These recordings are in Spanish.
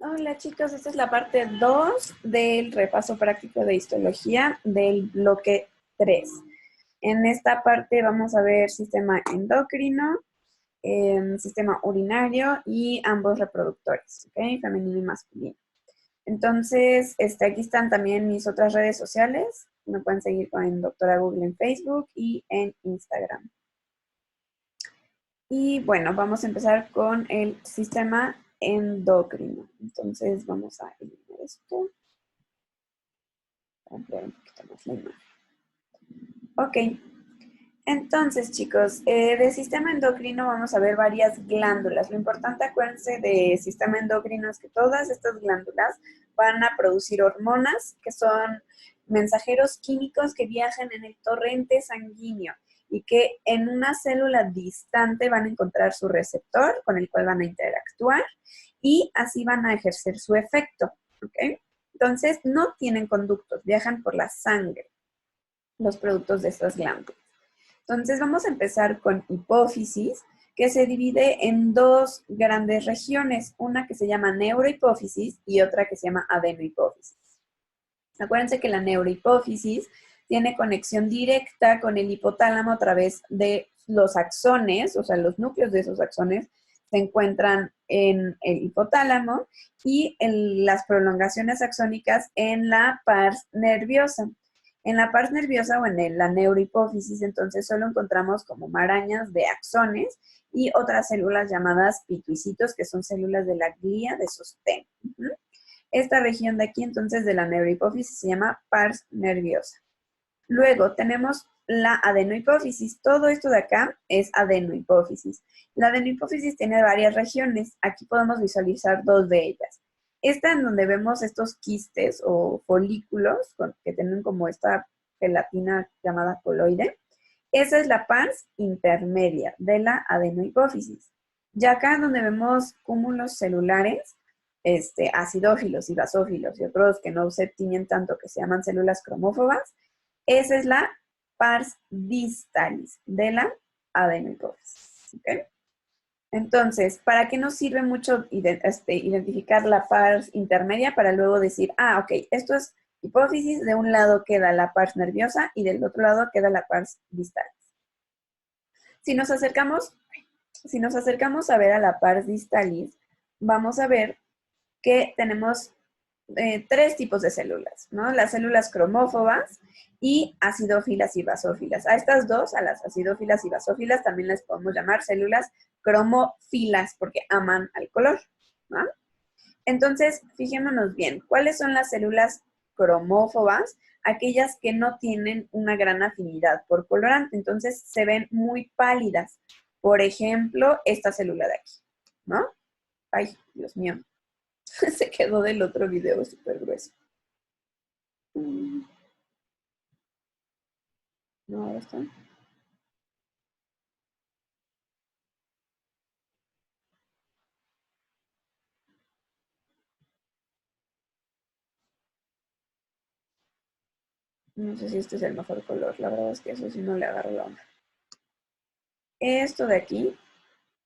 Hola chicos, esta es la parte 2 del repaso práctico de histología del bloque 3. En esta parte vamos a ver sistema endocrino, sistema urinario y ambos reproductores, ¿ok? Femenino y masculino. Entonces, aquí están también mis otras redes sociales. Me pueden seguir con Doctora Google en Facebook y en Instagram. Y bueno, vamos a empezar con el sistema endocrino. Entonces, vamos a eliminar esto. Para ampliar un poquito más la imagen. Ok. Entonces, chicos, de sistema endocrino vamos a ver varias glándulas. Lo importante, acuérdense, de sistema endocrino es que todas estas glándulas van a producir hormonas, que son mensajeros químicos que viajan en el torrente sanguíneo y que en una célula distante van a encontrar su receptor con el cual van a interactuar y así van a ejercer su efecto, ¿ok? Entonces, no tienen conductos, viajan por la sangre los productos de estas glándulas. Entonces vamos a empezar con hipófisis, que se divide en dos grandes regiones, una que se llama neurohipófisis y otra que se llama adenohipófisis. Acuérdense que la neurohipófisis tiene conexión directa con el hipotálamo a través de los axones, o sea, los núcleos de esos axones se encuentran en el hipotálamo y en las prolongaciones axónicas en la pars nerviosa. En la pars nerviosa o en la neurohipófisis, entonces solo encontramos como marañas de axones y otras células llamadas pituicitos, que son células de la glía de sostén. Esta región de aquí, entonces, de la neurohipófisis se llama pars nerviosa. Luego tenemos la adenohipófisis. Todo esto de acá es adenohipófisis. La adenohipófisis tiene varias regiones. Aquí podemos visualizar dos de ellas. Esta en donde vemos estos quistes o folículos que tienen como esta gelatina llamada coloide. Esa es la pars intermedia de la adenohipófisis. Ya acá en donde vemos cúmulos celulares, acidófilos y basófilos y otros que no se tiñen tanto, que se llaman células cromófobas, esa es la pars distalis de la adenohipófisis. ¿Okay? Entonces, ¿para qué nos sirve mucho identificar la pars intermedia? Para luego decir, ok, esto es hipófisis, de un lado queda la pars nerviosa y del otro lado queda la pars distalis. Si nos acercamos a ver a la pars distalis, vamos a ver que tenemos tres tipos de células, ¿no? Las células cromófobas y acidófilas y basófilas. A estas dos, a las acidófilas y basófilas, también les podemos llamar células cromófilas porque aman al color, ¿no? Entonces, fijémonos bien, ¿cuáles son las células cromófobas? Aquellas que no tienen una gran afinidad por colorante, entonces se ven muy pálidas. Por ejemplo, esta célula de aquí, ¿no? Ay, Dios mío. Se quedó del otro video súper grueso. No, ahora está. No sé si este es el mejor color. La verdad es que eso sí no le agarro la onda. Esto de aquí,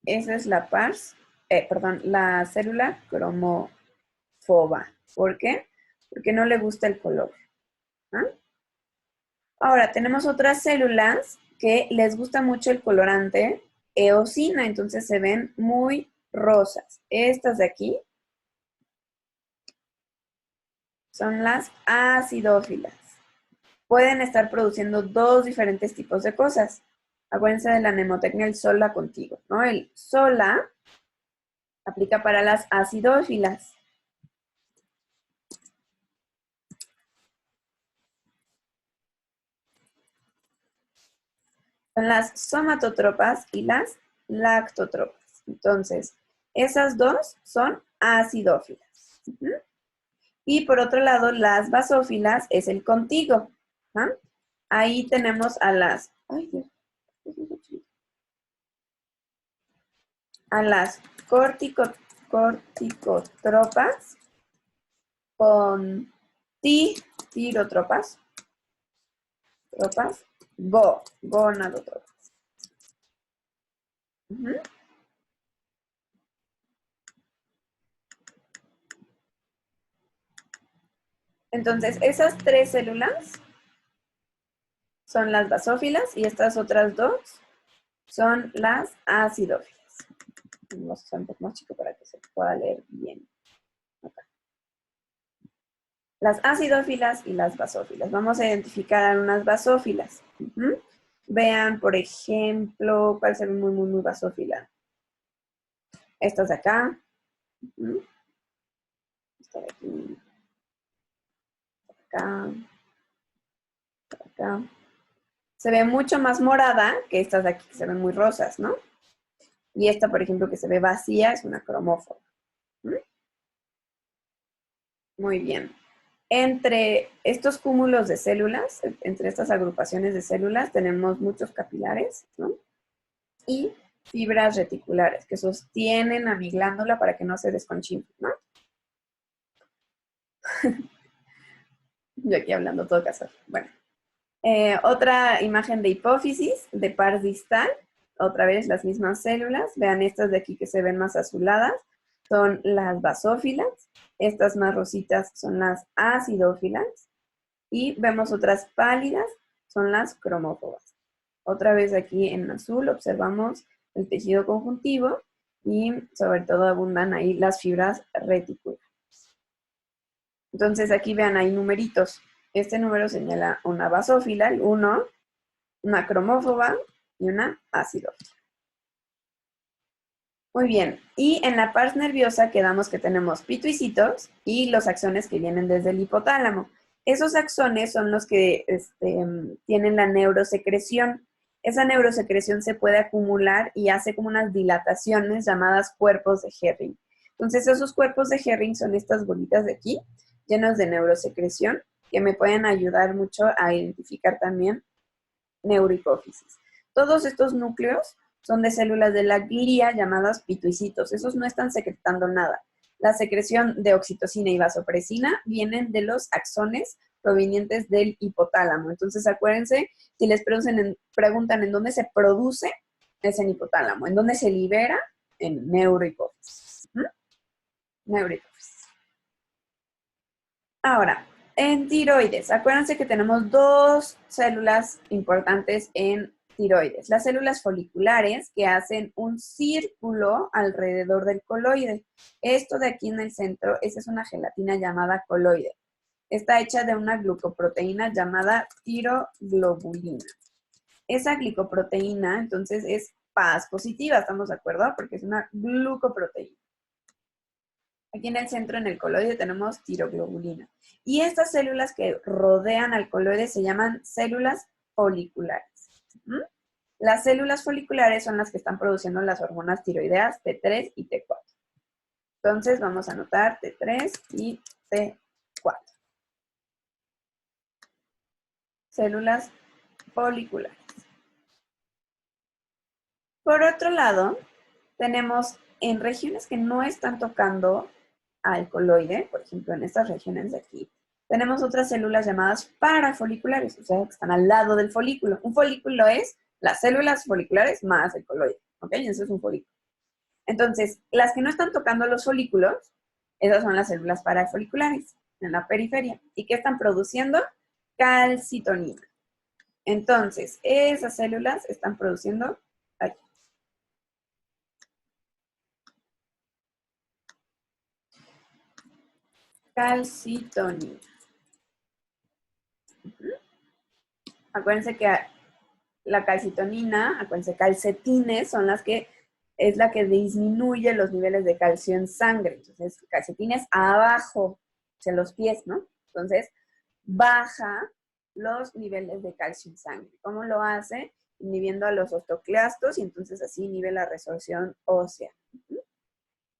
esa es la la célula cromofoba. ¿Por qué? Porque no le gusta el color. ¿Ah? Ahora, tenemos otras células que les gusta mucho el colorante eosina, entonces se ven muy rosas. Estas de aquí son las acidófilas. Pueden estar produciendo dos diferentes tipos de cosas. Acuérdense de la mnemotecnia el sola contigo, ¿no? El sola aplica para las acidófilas. Son las somatotropas y las lactotropas. Entonces, esas dos son acidófilas. Y por otro lado, las basófilas es el contigo. ¿Ah? Ahí tenemos a las... Ay, Dios. A las corticotropas con tirotropas, gonadotropas. Entonces, esas 3 células son las basófilas y estas otras 2 son las acidófilas. Vamos a hacer un poco más chico para que se pueda leer bien. Acá. Las acidófilas y las basófilas. Vamos a identificar unas basófilas. Vean, por ejemplo, cuál se ve muy basófila. Estas de acá. Esta de aquí. Acá. Acá. Se ve mucho más morada que estas de aquí, que se ven muy rosas, ¿no? Y esta, por ejemplo, que se ve vacía, es una cromófora. Muy bien. Entre estos cúmulos de células, entre estas agrupaciones de células, tenemos muchos capilares, ¿no? Y fibras reticulares que sostienen a mi glándula para que no se desconchinfe, ¿no? Yo aquí hablando todo casual. Bueno. Otra imagen de hipófisis, de pars distal. Otra vez las mismas células. Vean estas de aquí que se ven más azuladas. Son las basófilas. Estas más rositas son las acidófilas. Y vemos otras pálidas, son las cromófobas. Otra vez aquí en azul observamos el tejido conjuntivo y sobre todo abundan ahí las fibras reticulares. Entonces aquí vean, hay numeritos. Este número señala una basófila, el 1, una cromófoba y una acidófila. Muy bien, y en la pars nerviosa quedamos que tenemos pituicitos y los axones que vienen desde el hipotálamo. Esos axones son los que tienen la neurosecreción. Esa neurosecreción se puede acumular y hace como unas dilataciones llamadas cuerpos de Herring. Entonces, esos cuerpos de Herring son estas bolitas de aquí, llenos de neurosecreción, que me pueden ayudar mucho a identificar también neurohipófisis. Todos estos núcleos son de células de la glía llamadas pituicitos. Esos no están secretando nada. La secreción de oxitocina y vasopresina vienen de los axones provenientes del hipotálamo. Entonces, acuérdense, si les preguntan en dónde se produce, es en hipotálamo. ¿En dónde se libera? En neurohipófisis. Neurohipófisis. Ahora, en tiroides, acuérdense que tenemos 2 células importantes en tiroides. Las células foliculares que hacen un círculo alrededor del coloide. Esto de aquí en el centro, esa es una gelatina llamada coloide. Está hecha de una glucoproteína llamada tiroglobulina. Esa glicoproteína, entonces, es paz positiva, ¿estamos de acuerdo? Porque es una glucoproteína. Aquí en el centro, en el coloide, tenemos tiroglobulina. Y estas células que rodean al coloide se llaman células foliculares. Las células foliculares son las que están produciendo las hormonas tiroideas T3 y T4. Entonces, vamos a anotar T3 y T4. Células foliculares. Por otro lado, tenemos en regiones que no están tocando al coloide, por ejemplo, en estas regiones de aquí, tenemos otras células llamadas parafoliculares, o sea, que están al lado del folículo. Un folículo es las células foliculares más el coloide, ¿ok? Eso es un folículo. Entonces, las que no están tocando los folículos, esas son las células parafoliculares en la periferia. ¿Y qué están produciendo? Calcitonina. Entonces, esas células están produciendo aquí. Calcitonina. Acuérdense que la calcitonina, acuérdense, calcetines son las que, es la que disminuye los niveles de calcio en sangre. Entonces, calcetines abajo, hacia los pies, ¿no? Entonces, baja los niveles de calcio en sangre. ¿Cómo lo hace? Inhibiendo a los osteoclastos y entonces así inhibe la resorción ósea.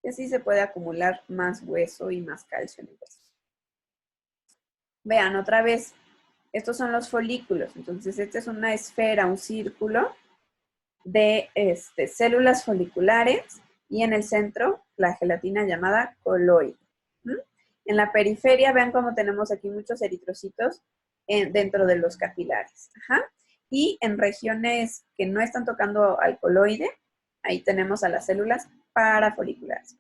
Y así se puede acumular más hueso y más calcio en el hueso. Vean otra vez, estos son los folículos. Entonces, esta es una esfera, un círculo de células foliculares y en el centro la gelatina llamada coloide. En la periferia, vean cómo tenemos aquí muchos eritrocitos dentro de los capilares. Y en regiones que no están tocando al coloide, ahí tenemos a las células parafoliculares.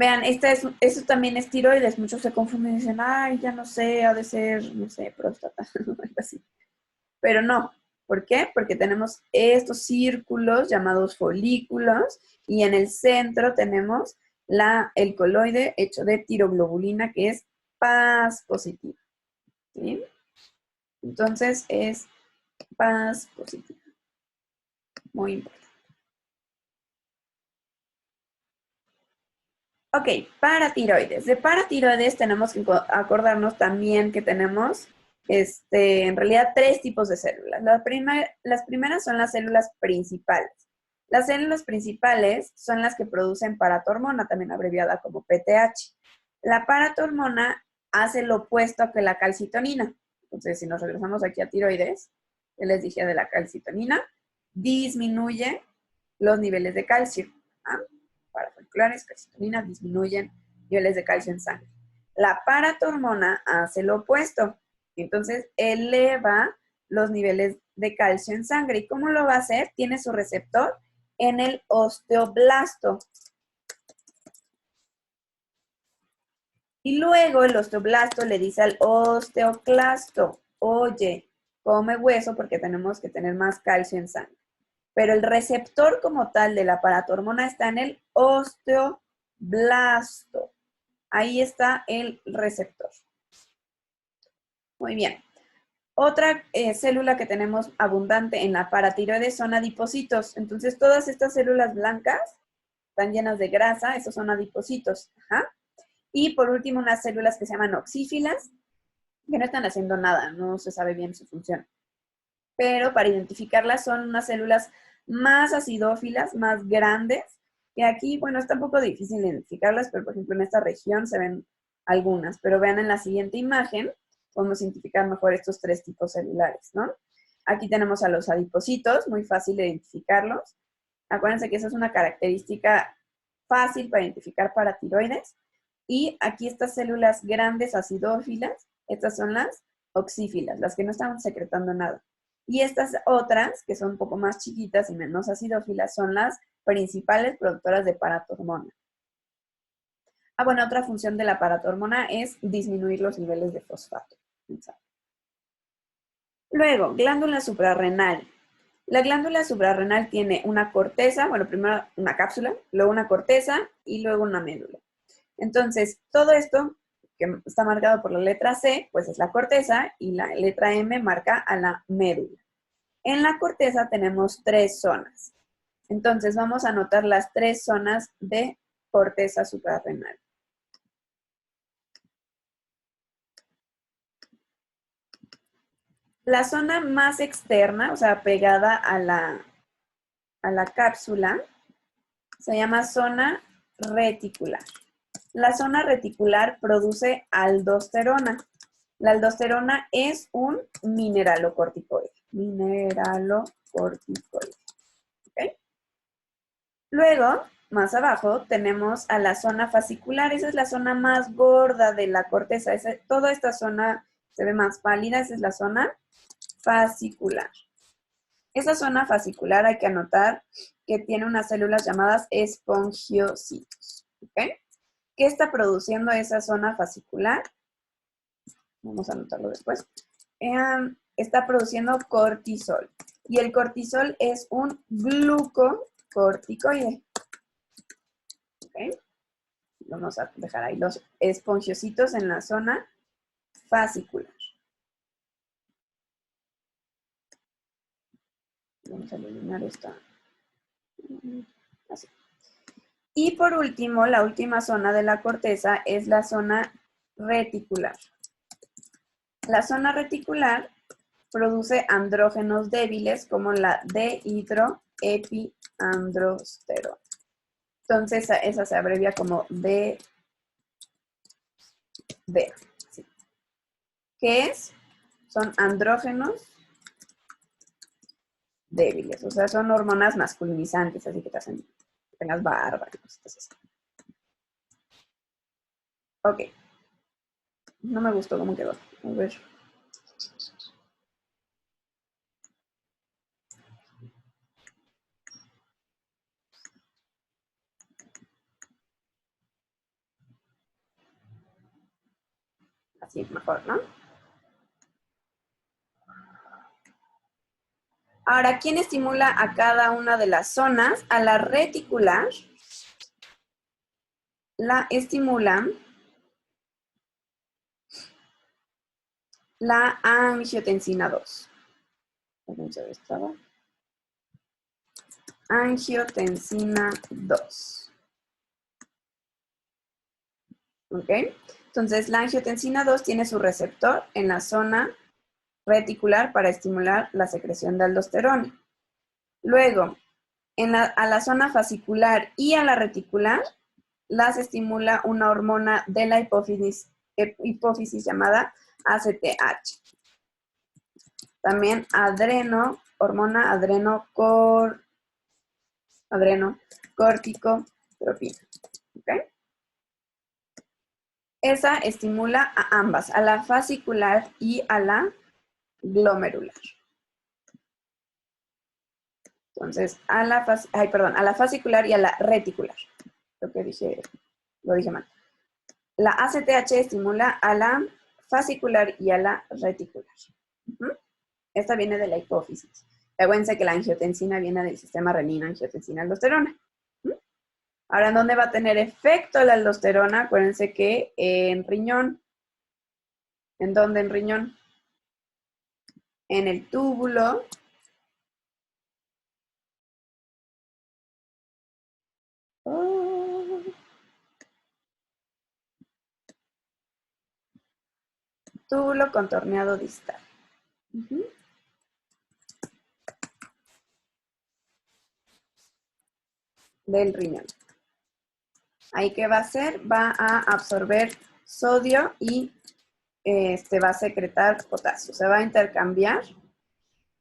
Vean, eso también es tiroides. Muchos se confunden y dicen, ay, ya no sé, ha de ser, no sé, próstata, algo así. Pero no. ¿Por qué? Porque tenemos estos círculos llamados folículos y en el centro tenemos el coloide hecho de tiroglobulina que es Paz positiva. ¿Sí? Entonces es Paz positiva. Muy importante. Ok, paratiroides. De paratiroides tenemos que acordarnos también que tenemos, en realidad, tres tipos de células. Las primeras son las células principales. Las células principales son las que producen paratormona, también abreviada como PTH. La paratormona hace lo opuesto a que la calcitonina. Entonces, si nos regresamos aquí a tiroides, que les dije de la calcitonina, disminuye los niveles de calcio. ¿Ah? Parafolliculares, calcitonina, disminuyen niveles de calcio en sangre. La paratormona hace lo opuesto, entonces eleva los niveles de calcio en sangre. ¿Y cómo lo va a hacer? Tiene su receptor en el osteoblasto. Y luego el osteoblasto le dice al osteoclasto, oye, come hueso porque tenemos que tener más calcio en sangre. Pero el receptor como tal de la paratormona está en el osteoblasto. Ahí está el receptor. Muy bien. Otra célula que tenemos abundante en la paratiroides son adipocitos. Entonces, todas estas células blancas están llenas de grasa, esos son adipocitos. Ajá. Y por último, unas células que se llaman oxífilas, que no están haciendo nada, no se sabe bien su función. Pero para identificarlas son unas células más acidófilas, más grandes, que aquí, bueno, está un poco difícil identificarlas, pero por ejemplo en esta región se ven algunas, pero vean en la siguiente imagen, podemos identificar mejor estos tres tipos celulares, ¿no? Aquí tenemos a los adipocitos, muy fácil de identificarlos. Acuérdense que esa es una característica fácil para identificar paratiroides. Y aquí estas células grandes acidófilas, estas son las oxífilas, las que no están secretando nada. Y estas otras, que son un poco más chiquitas y menos acidófilas, son las principales productoras de paratormona. Ah, bueno, otra función de la paratormona es disminuir los niveles de fosfato. Luego, glándula suprarrenal. La glándula suprarrenal tiene una corteza, bueno, primero una cápsula, luego una corteza y luego una médula. Entonces, todo esto que está marcado por la letra C, pues es la corteza y la letra M marca a la médula. En la corteza tenemos tres zonas. Entonces, vamos a anotar las tres zonas de corteza suprarrenal. La zona más externa, o sea, pegada a la cápsula, se llama zona reticular. La zona reticular produce aldosterona. La aldosterona es un mineralocorticoide. Mineralocorticoide. ¿Okay? Luego, más abajo, tenemos a la zona fascicular. Esa es la zona más gorda de la corteza. Toda esta zona se ve más pálida. Esa es la zona fascicular. Esa zona fascicular hay que anotar que tiene unas células llamadas espongiocitos. ¿Okay? ¿Qué está produciendo esa zona fascicular? Vamos a anotarlo después. Está produciendo cortisol. Y el cortisol es un glucocorticoide. ¿Okay? Vamos a dejar ahí los espongiocitos en la zona fascicular. Vamos a eliminar esta. Así. Y por último, la última zona de la corteza es la zona reticular. La zona reticular produce andrógenos débiles como la dehidroepiandrosterona. Entonces, esa se abrevia como DD. ¿Sí? ¿Qué es? Son andrógenos débiles, o sea, son hormonas masculinizantes, así que te hacen que tengas barba y cosas así. Ok. No me gustó cómo quedó. A ver. Así mejor, ¿no? Ahora, ¿quién estimula a cada una de las zonas? A la reticular la estimula la angiotensina 2. Angiotensina 2. ¿Ok? Entonces, la angiotensina 2 tiene su receptor en la zona reticular para estimular la secreción de aldosterona. Luego, a la zona fascicular y a la reticular las estimula una hormona de la hipófisis llamada ACTH. También hormona adrenocorticotropina. ¿Okay? Esa estimula a ambas, a la fascicular y a la glomerular. Entonces, a la fascicular y a la reticular. Lo dije mal. La ACTH estimula a la fascicular y a la reticular. Esta viene de la hipófisis. Acuérdense que la angiotensina viene del sistema renina-angiotensina-aldosterona. Ahora, ¿en dónde va a tener efecto la aldosterona? Acuérdense que en riñón. ¿En dónde en riñón? En el túbulo. Túbulo contorneado distal. Del riñón. Ahí, ¿qué va a hacer? Va a absorber sodio y va a secretar potasio. Se va a intercambiar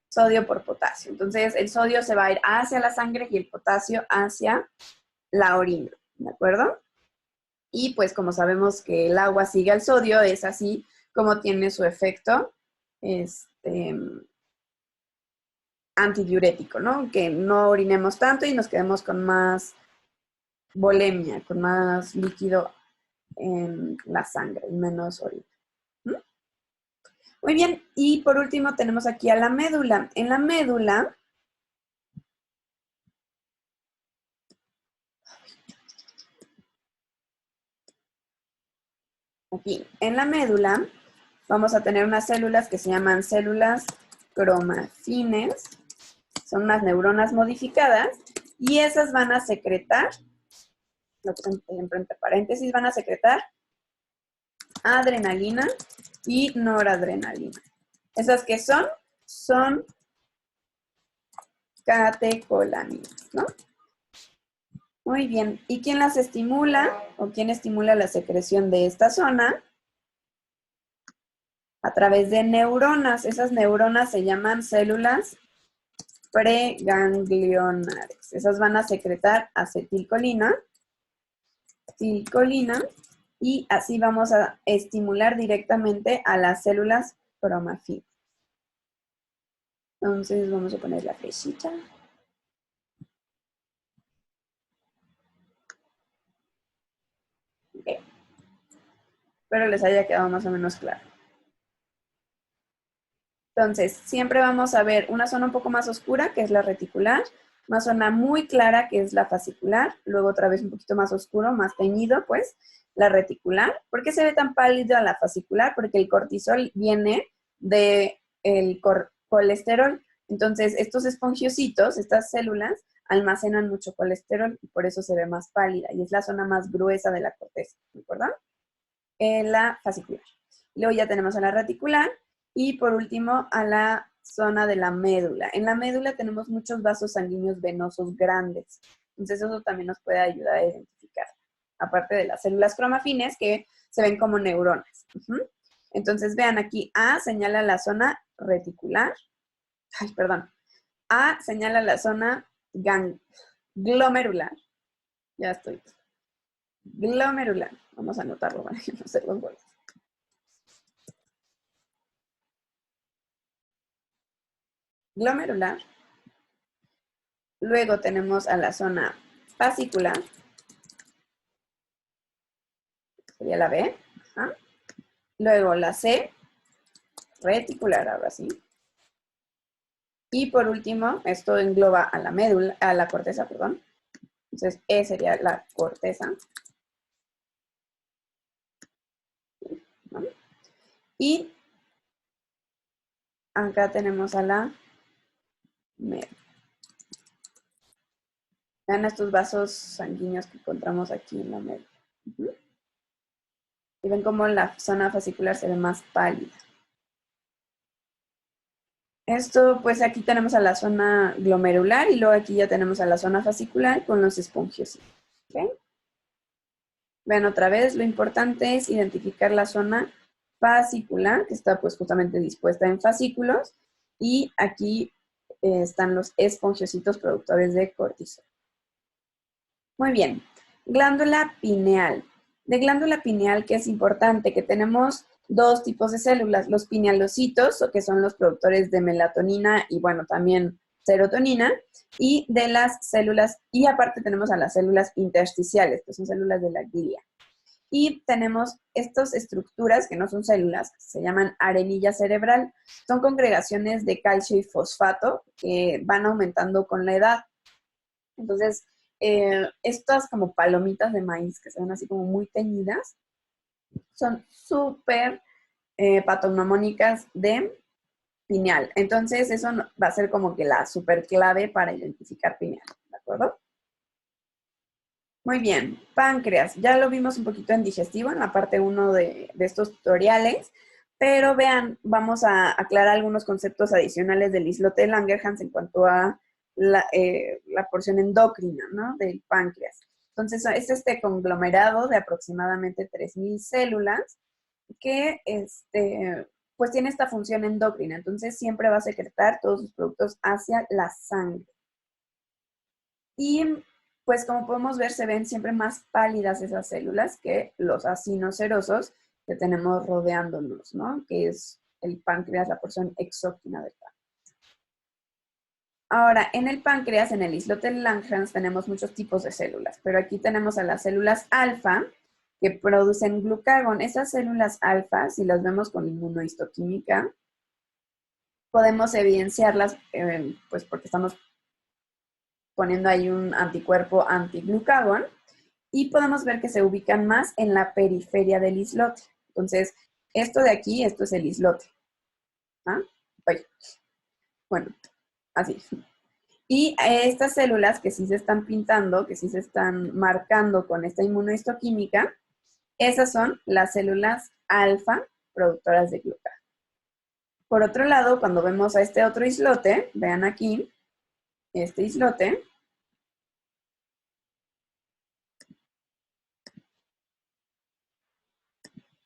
sodio por potasio. Entonces, el sodio se va a ir hacia la sangre y el potasio hacia la orina. ¿De acuerdo? Y pues como sabemos que el agua sigue al sodio, es así como tiene su efecto antidiurético, ¿no? Que no orinemos tanto y nos quedemos con más volemia, con más líquido en la sangre y menos orina. Muy bien, y por último tenemos aquí a la médula. En la médula, vamos a tener unas células que se llaman células cromafines. Son unas neuronas modificadas y esas van a secretar, lo que entre paréntesis, van a secretar adrenalina y noradrenalina. ¿Esas qué son? Son catecolaminas, ¿no? Muy bien. ¿Y quién las estimula o quién estimula la secreción de esta zona? A través de neuronas. Esas neuronas se llaman células preganglionares. Esas van a secretar acetilcolina, y así vamos a estimular directamente a las células cromafines. Entonces vamos a poner la flechita. Okay. Espero les haya quedado más o menos claro. Entonces, siempre vamos a ver una zona un poco más oscura, que es la reticular, una zona muy clara, que es la fascicular, luego otra vez un poquito más oscuro, más teñido, pues, la reticular. ¿Por qué se ve tan pálido la fascicular? Porque el cortisol viene del colesterol. Entonces, estos espongiocitos, estas células, almacenan mucho colesterol y por eso se ve más pálida. Y es la zona más gruesa de la corteza, ¿de acuerdo? La fascicular. Luego ya tenemos a la reticular y por último a la zona de la médula. En la médula tenemos muchos vasos sanguíneos venosos grandes. Entonces eso también nos puede ayudar a identificar. Aparte de las células cromafines que se ven como neuronas. Entonces vean aquí, A señala la zona reticular. Ay, perdón. A señala la zona glomerular. Ya estoy. Glomerular. Vamos a anotarlo para que no se los vuelva. Glomerular. Luego tenemos a la zona fascicular. Sería la B. Ajá. Luego la C, reticular, ahora sí. Y por último, esto engloba a la médula, a la corteza, perdón. Entonces, E sería la corteza. ¿No? Y acá tenemos a la médula. Vean estos vasos sanguíneos que encontramos aquí en la médula. Y ven cómo la zona fascicular se ve más pálida. Esto, pues aquí tenemos a la zona glomerular y luego aquí ya tenemos a la zona fascicular con los espongiositos. ¿Okay? Ven otra vez, lo importante es identificar la zona fascicular, que está pues justamente dispuesta en fascículos, y aquí están los espongiositos productores de cortisol. Muy bien, glándula pineal. De glándula pineal, ¿qué es importante? Que tenemos dos tipos de células, los pinealocitos, que son los productores de melatonina y bueno, también serotonina, y de las células, y aparte tenemos a las células intersticiales, que son células de la glia. Y tenemos estas estructuras que no son células, que se llaman arenilla cerebral. Son congregaciones de calcio y fosfato que van aumentando con la edad. Entonces, estas como palomitas de maíz que se ven así como muy teñidas, son súper patognomónicas de pineal. Entonces, eso va a ser como que la súper clave para identificar pineal, ¿de acuerdo? Muy bien, páncreas. Ya lo vimos un poquito en digestivo, en la parte 1 de estos tutoriales, pero vean, vamos a aclarar algunos conceptos adicionales del islote de Langerhans en cuanto a la porción endocrina, ¿no? Del páncreas. Entonces, es este conglomerado de aproximadamente 3.000 células que, pues, tiene esta función endocrina. Entonces, siempre va a secretar todos sus productos hacia la sangre. Y pues como podemos ver, se ven siempre más pálidas esas células que los acinos serosos que tenemos rodeándonos, ¿no? Que es el páncreas, la porción exógena del páncreas. Ahora, en el páncreas, en el islote de Langerhans, tenemos muchos tipos de células, pero aquí tenemos a las células alfa que producen glucagón. Esas células alfa, si las vemos con inmunohistoquímica, podemos evidenciarlas, pues porque estamos poniendo ahí un anticuerpo antiglucagón, y podemos ver que se ubican más en la periferia del islote. Entonces, esto de aquí, esto es el islote. ¿Ah? Bueno, así. Y estas células que sí se están pintando, que sí se están marcando con esta inmunohistoquímica, esas son las células alfa productoras de glucagón. Por otro lado, cuando vemos a este otro islote, vean aquí, este islote,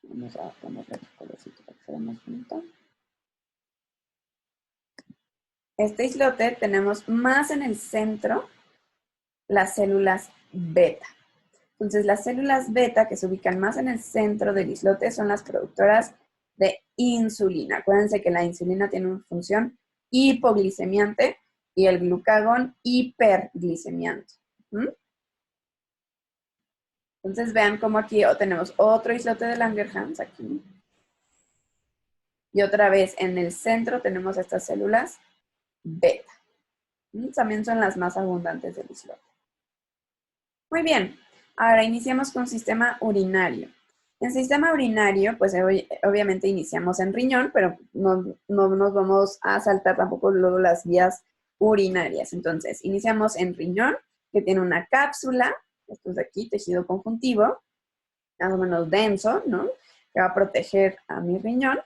vamos a ponerle otro colorcito para que se vea más bonito. Este islote tenemos más en el centro las células beta. Entonces, las células beta que se ubican más en el centro del islote son las productoras de insulina. Acuérdense que la insulina tiene una función hipoglicemiante y el glucagón hiperglicemiante. Entonces, vean cómo aquí tenemos otro islote de Langerhans aquí. Y otra vez en el centro tenemos estas células beta. También son las más abundantes del islote. Muy bien, ahora iniciamos con sistema urinario. En sistema urinario, pues obviamente iniciamos en riñón, pero no nos vamos a saltar tampoco luego las vías urinarias. Entonces, iniciamos en riñón, que tiene una cápsula, esto es de aquí, tejido conjuntivo, más o menos denso, ¿no? Que va a proteger a mi riñón.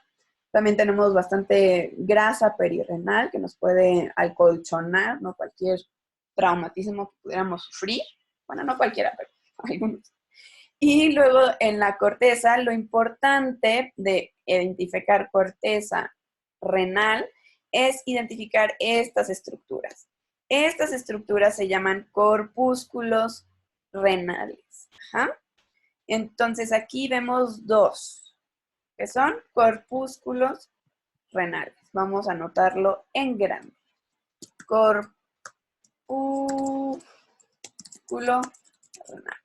También tenemos bastante grasa perirrenal que nos puede acolchonar, ¿no? Cualquier traumatismo que pudiéramos sufrir. Bueno, no cualquiera, pero algunos. Y luego en la corteza, lo importante de identificar corteza renal es identificar estas estructuras. Estas estructuras se llaman corpúsculos renales. Ajá. Entonces aquí vemos dos, que son corpúsculos renales. Vamos a anotarlo en grande. Corpúsculo renal.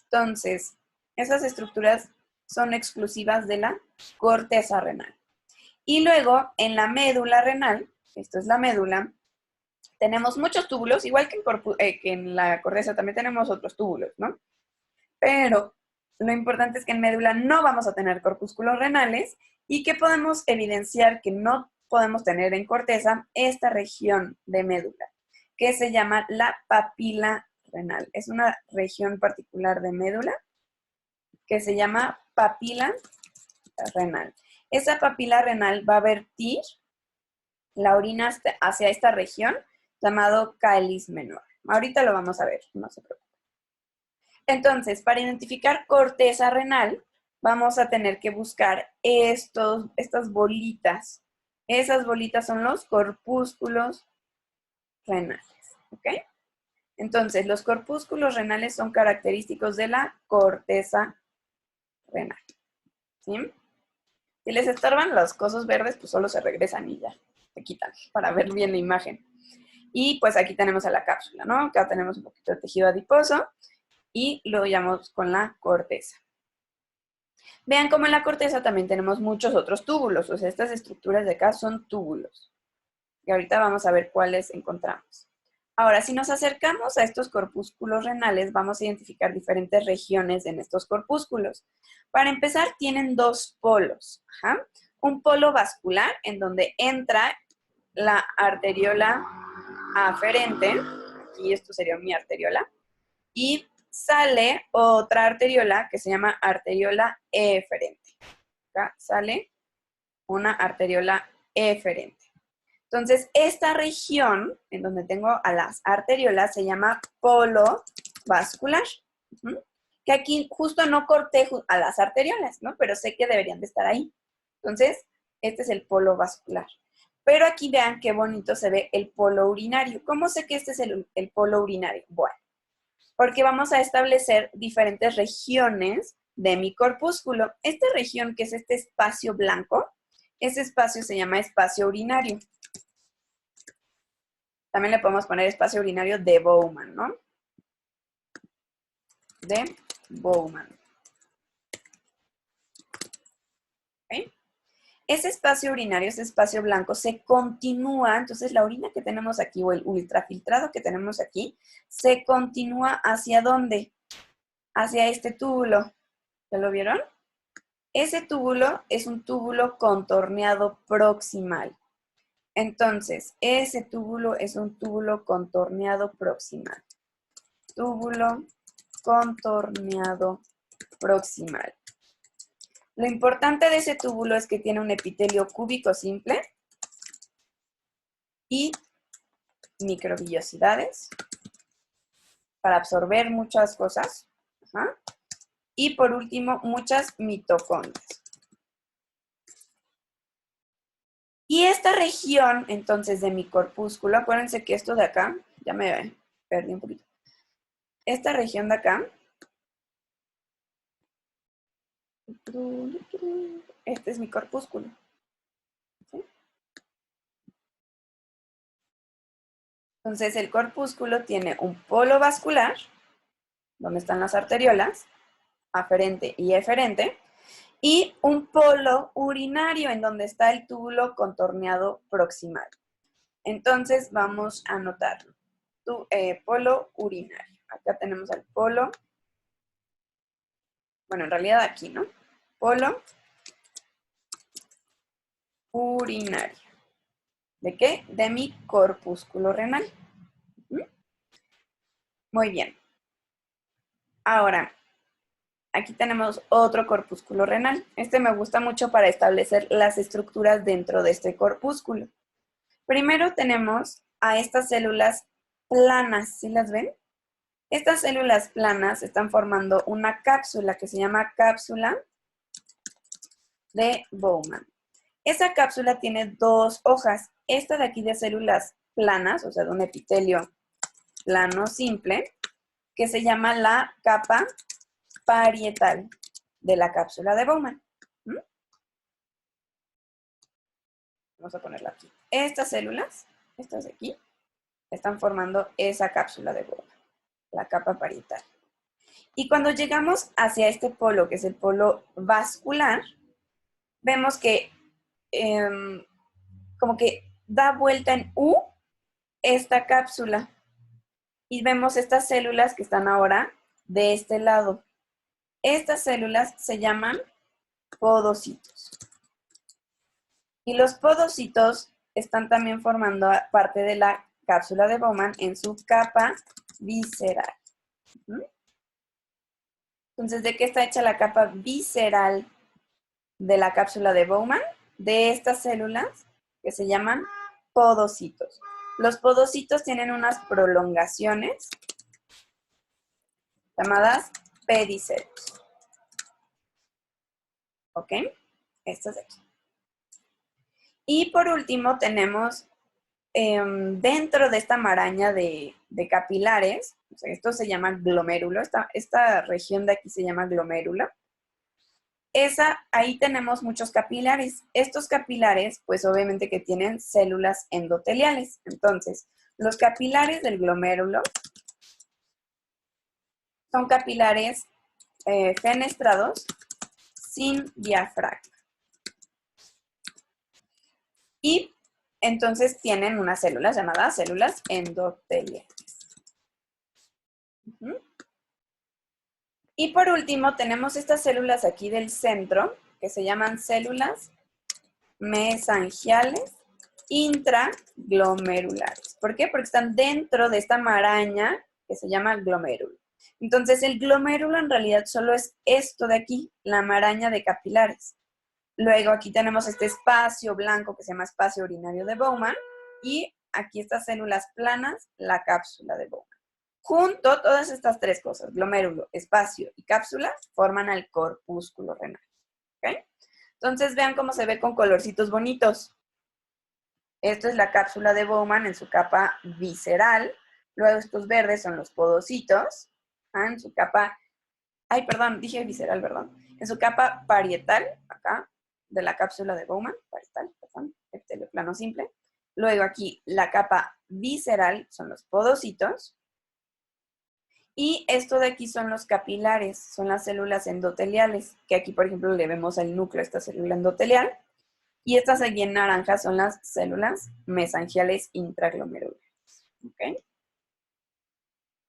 Entonces, esas estructuras son exclusivas de la corteza renal. Y luego, en la médula renal, esto es la médula, tenemos muchos túbulos, igual que en la corteza también tenemos otros túbulos, ¿no? Pero lo importante es que en médula no vamos a tener corpúsculos renales y que podemos evidenciar que no podemos tener en corteza esta región de médula, que se llama la papila renal. Es una región particular de médula que se llama papila renal. Esa papila renal va a vertir la orina hacia esta región llamado cáliz menor. Ahorita lo vamos a ver, no se preocupen. Entonces, para identificar corteza renal, vamos a tener que buscar estas bolitas. Esas bolitas son los corpúsculos renales, ¿ok? Entonces, los corpúsculos renales son característicos de la corteza renal, ¿sí? Si les estorban los cosos verdes, pues solo se regresan y ya, se quitan para ver bien la imagen. Y pues aquí tenemos a la cápsula, ¿no? Acá tenemos un poquito de tejido adiposo y lo llamamos con la corteza. Vean cómo en la corteza también tenemos muchos otros túbulos, o sea, estas estructuras de acá son túbulos. Y ahorita vamos a ver cuáles encontramos. Ahora, si nos acercamos a estos corpúsculos renales, vamos a identificar diferentes regiones en estos corpúsculos. Para empezar, tienen dos polos. Ajá. Un polo vascular, en donde entra la arteriola aferente, aquí esto sería mi arteriola, y sale otra arteriola que se llama arteriola eferente. Acá sale una arteriola eferente. Entonces, esta región en donde tengo a las arteriolas se llama polo vascular. Que aquí justo no corté a las arteriolas, ¿no? Pero sé que deberían de estar ahí. Entonces, este es el polo vascular. Pero aquí vean qué bonito se ve el polo urinario. ¿Cómo sé que este es el polo urinario? Bueno, porque vamos a establecer diferentes regiones de mi corpúsculo. Esta región, que es este espacio blanco, ese espacio se llama espacio urinario. También le podemos poner espacio urinario de Bowman, ¿no? De Bowman. ¿Okay? Ese espacio urinario, ese espacio blanco, se continúa, entonces la orina que tenemos aquí, o el ultrafiltrado que tenemos aquí, se continúa ¿hacia dónde? Hacia este túbulo. ¿Ya lo vieron? Ese túbulo es un túbulo contorneado proximal. Entonces, ese túbulo es un túbulo contorneado proximal. Túbulo contorneado proximal. Lo importante de ese túbulo es que tiene un epitelio cúbico simple y microvillosidades para absorber muchas cosas. Ajá. Y por último, muchas mitocondrias. Y esta región, entonces, de mi corpúsculo, acuérdense que esto de acá, ya me perdí un poquito. Esta región de acá, este es mi corpúsculo. ¿Sí? Entonces, el corpúsculo tiene un polo vascular, donde están las arteriolas, aferente y eferente, y un polo urinario, en donde está el túbulo contorneado proximal. Entonces, vamos a anotarlo. Polo urinario. Acá tenemos el polo. Bueno, en realidad aquí, ¿no? Polo urinario. ¿De qué? De mi corpúsculo renal. Muy bien. Ahora, aquí tenemos otro corpúsculo renal. Este me gusta mucho para establecer las estructuras dentro de este corpúsculo. Primero tenemos a estas células planas, ¿sí las ven? Estas células planas están formando una cápsula que se llama cápsula de Bowman. Esa cápsula tiene dos hojas. Esta de aquí de células planas, o sea, de un epitelio plano simple, que se llama la capa parietal de la cápsula de Bowman. Vamos a ponerla aquí. Estas células, estas de aquí, están formando esa cápsula de Bowman, la capa parietal. Y cuando llegamos hacia este polo, que es el polo vascular, vemos que como que da vuelta en U esta cápsula. Y vemos estas células que están ahora de este lado. Estas células se llaman podocitos. Y los podocitos están también formando parte de la cápsula de Bowman en su capa visceral. Entonces, ¿de qué está hecha la capa visceral de la cápsula de Bowman? De estas células que se llaman podocitos. Los podocitos tienen unas prolongaciones llamadas pedicelos. ¿Ok? Estas de aquí. Y por último tenemos dentro de esta maraña de capilares, o sea, esto se llama glomérulo, esta región de aquí se llama glomérulo. Ahí tenemos muchos capilares. Estos capilares, pues obviamente que tienen células endoteliales. Entonces, los capilares del glomérulo son capilares fenestrados sin diafragma. Y entonces tienen unas células llamadas células endoteliales. Y por último tenemos estas células aquí del centro que se llaman células mesangiales intraglomerulares. ¿Por qué? Porque están dentro de esta maraña que se llama glomérulo. Entonces el glomérulo en realidad solo es esto de aquí, la maraña de capilares. Luego aquí tenemos este espacio blanco que se llama espacio urinario de Bowman y aquí estas células planas, la cápsula de Bowman. Junto, todas estas tres cosas, glomérulo, espacio y cápsula, forman el corpúsculo renal. ¿Okay? Entonces vean cómo se ve con colorcitos bonitos. Esto es la cápsula de Bowman en su capa visceral. Luego estos verdes son los podocitos. En su capa, ay, perdón, dije visceral, ¿verdad? En su capa parietal, acá, de la cápsula de Bowman, parietal, perdón, epitelioplano simple. Luego aquí la capa visceral son los podocitos. Y esto de aquí son los capilares, son las células endoteliales, que aquí, por ejemplo, le vemos al núcleo, esta célula endotelial. Y estas aquí en naranja son las células mesangiales intraglomerulares. ¿Okay?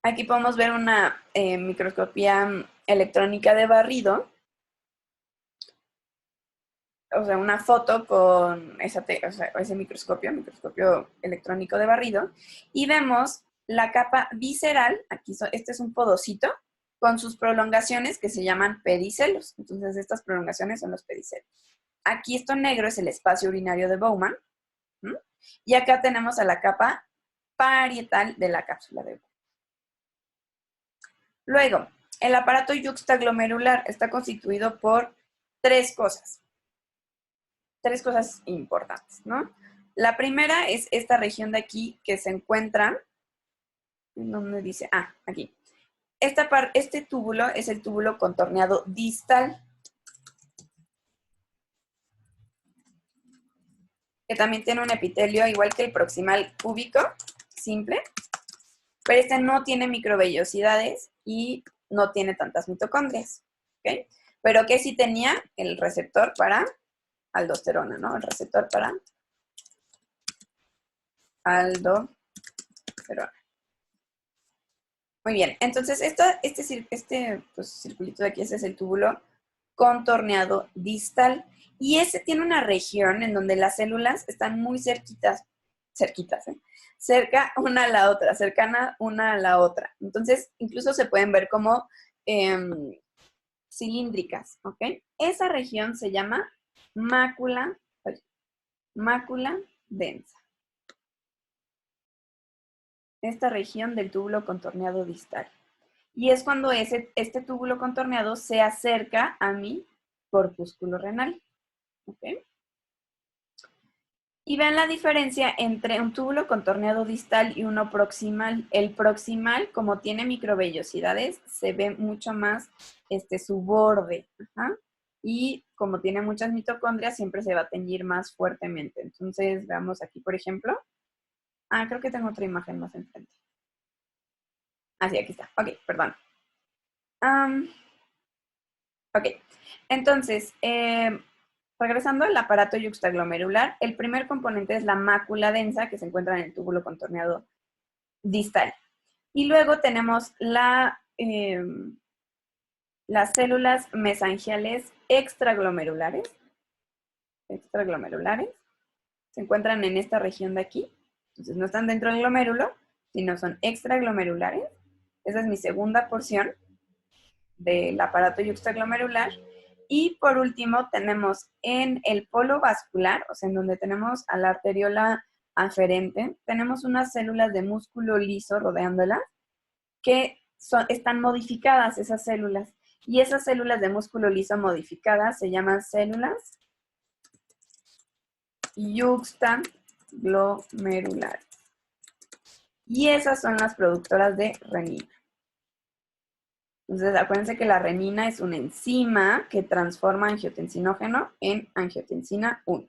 Aquí podemos ver una microscopía electrónica de barrido, o sea, una foto con ese microscopio electrónico de barrido, y vemos la capa visceral, aquí este es un podocito, con sus prolongaciones que se llaman pedicelos. Entonces, estas prolongaciones son los pedicelos. Aquí esto negro es el espacio urinario de Bowman, ¿m? Y acá tenemos a la capa parietal de la cápsula de Bowman. Luego, el aparato yuxtaglomerular está constituido por tres cosas importantes, ¿no? La primera es esta región de aquí que se encuentra, ¿en dónde dice? Ah, aquí. Este túbulo es el túbulo contorneado distal, que también tiene un epitelio igual que el proximal cúbico, simple, pero este no tiene microvellosidades y no tiene tantas mitocondrias, ¿ok? Pero que sí tenía el receptor para aldosterona, ¿no? El receptor para aldosterona. Muy bien, entonces este pues, circulito de aquí, ese es el túbulo contorneado distal. Y ese tiene una región en donde las células están muy cerquita una a la otra, cercana una a la otra. Entonces, incluso se pueden ver como cilíndricas, ¿ok? Esa región se llama mácula densa. Esta región del túbulo contorneado distal. Y es cuando este túbulo contorneado se acerca a mi corpúsculo renal. ¿Ok? Y vean la diferencia entre un túbulo contorneado distal y uno proximal. El proximal, como tiene microvellosidades, se ve mucho más su borde. Ajá. Y como tiene muchas mitocondrias, siempre se va a teñir más fuertemente. Entonces, veamos aquí, por ejemplo. Ah, creo que tengo otra imagen más enfrente. Ah, sí, aquí está. Ok, perdón. Ok, entonces, regresando al aparato yuxtaglomerular, el primer componente es la mácula densa que se encuentra en el túbulo contorneado distal. Y luego tenemos las células mesangiales extraglomerulares. Se encuentran en esta región de aquí. Entonces no están dentro del glomérulo, sino son extraglomerulares. Esa es mi segunda porción del aparato yuxtaglomerular. Y por último tenemos en el polo vascular, o sea, en donde tenemos a la arteriola aferente, tenemos unas células de músculo liso rodeándolas que están modificadas esas células. Y esas células de músculo liso modificadas se llaman células yuxtaglomerulares. Y esas son las productoras de renina. Entonces, acuérdense que la renina es una enzima que transforma angiotensinógeno en angiotensina 1.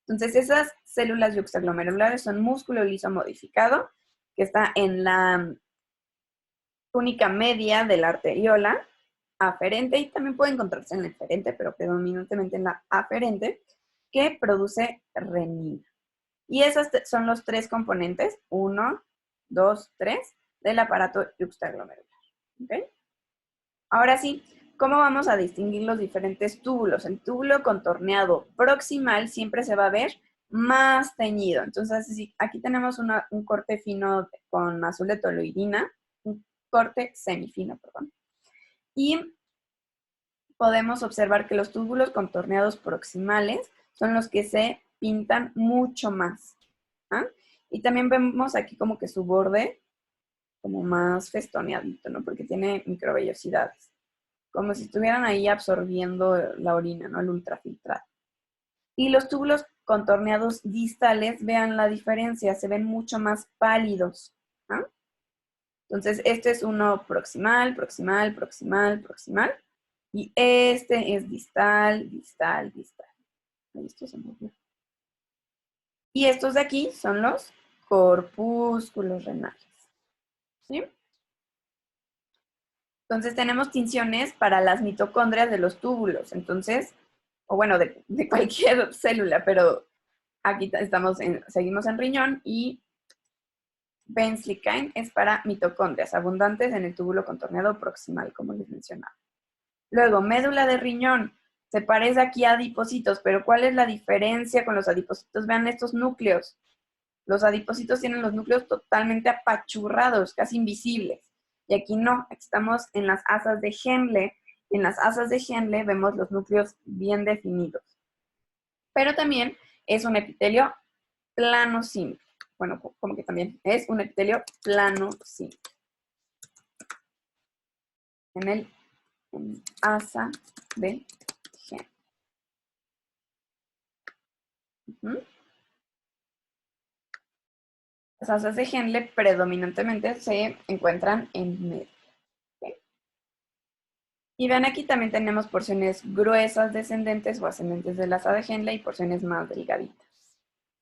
Entonces, esas células yuxtaglomerulares son músculo liso modificado, que está en la túnica media de la arteriola aferente, y también puede encontrarse en la eferente, pero predominantemente en la aferente, que produce renina. Y esos son los tres componentes, 1, 2, 3, del aparato yuxtaglomerular. ¿Okay? Ahora sí, ¿cómo vamos a distinguir los diferentes túbulos? El túbulo contorneado proximal siempre se va a ver más teñido. Entonces, aquí tenemos un corte fino con azul de toluidina, un corte semifino, perdón. Y podemos observar que los túbulos contorneados proximales son los que se pintan mucho más. ¿Ah? Y también vemos aquí como que su borde como más festoneadito, ¿no? Porque tiene microvellosidades. Como si estuvieran ahí absorbiendo la orina, ¿no? El ultrafiltrado. Y los túbulos contorneados distales, vean la diferencia, se ven mucho más pálidos. ¿Ah? Entonces, este es uno proximal, proximal, proximal, proximal. Y este es distal, distal, distal. Esto se movió. Y estos de aquí son los corpúsculos renales. ¿Sí? Entonces tenemos tinciones para las mitocondrias de los túbulos. Entonces, o bueno, de cualquier célula, pero aquí seguimos en riñón y Benslichine es para mitocondrias abundantes en el túbulo contorneado proximal, como les mencionaba. Luego, médula de riñón. Se parece aquí a adipocitos, pero ¿cuál es la diferencia con los adipocitos? Vean estos núcleos. Los adipocitos tienen los núcleos totalmente apachurrados, casi invisibles. Y aquí no, aquí estamos en las asas de Henle. En las asas de Henle vemos los núcleos bien definidos. Pero también es un epitelio plano simple. Bueno, como que también es un epitelio plano simple. En el asa de Henle. Las asas de Henle predominantemente se encuentran en medio. ¿Okay? Y vean, aquí también tenemos porciones gruesas descendentes o ascendentes de la asa de Henle y porciones más delgaditas.